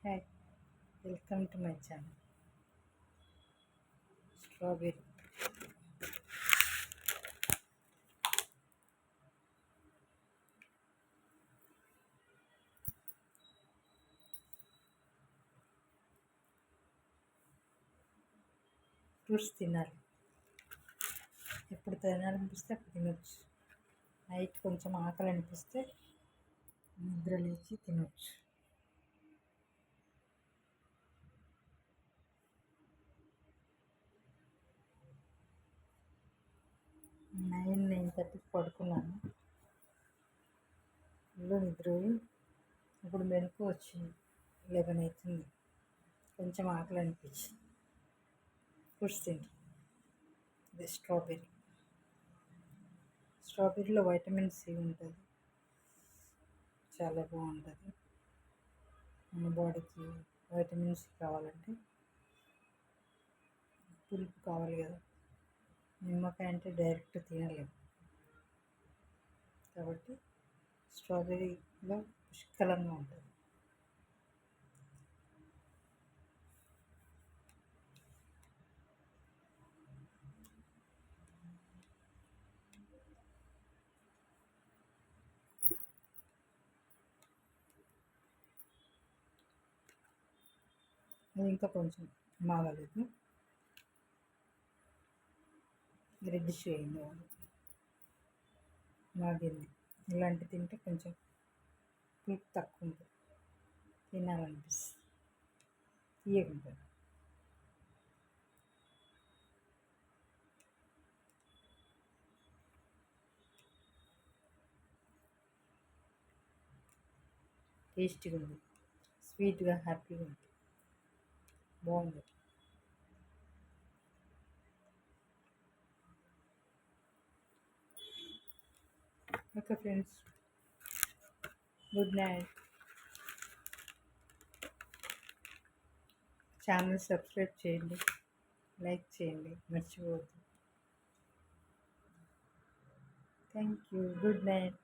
Hi, welcome to my channel. Strawberry. Fruits తినాలి. ఎప్పుడు తినాలనిపిస్తే అప్పుడు తినొచ్చు. నైట్ కొంచెం ఆకలి అనిపిస్తే నిద్ర లేచి తినొచ్చు. నైన్ థర్టీకి పడుకున్నాను. ఫుల్ నిద్రపోయి ఇప్పుడు మెలకు వచ్చింది. 11 అవుతుంది. కొంచెం ఆకలి అనిపించింది. ఫ్రూట్స్ తింటాను. ఇది స్ట్రాబెర్రీ. స్ట్రాబెర్రీలో వైటమిన్ సి ఉంటుంది. చాలా బాగుంటుంది. మన బాడీకి వైటమిన్ సి కావాలంటే పులుపు కావాలి కదా. నిమ్మకాయ అంటే డైరెక్ట్ తినలేము. కాబట్టి స్ట్రాబెర్రీలో పుష్కలంగా ఉంటుంది. అది ఇంకా కొంచెం మాగలేదు. రెడ్డిష్ అయింది. మాగింది. ఇలాంటి తింటే కొంచెం పులుపు తక్కువ ఉంటుంది. తినాలనిపిస్తుంది. తీయకుంటుంది. టేస్టీగా ఉంది. స్వీట్గా హ్యాపీగా ఉంది. బాగుంది. Okay friends, good night. Channel subscribe చేయండి, లైక్ చేయండి, మర్చిపోవద్దు. Thank you. Good night.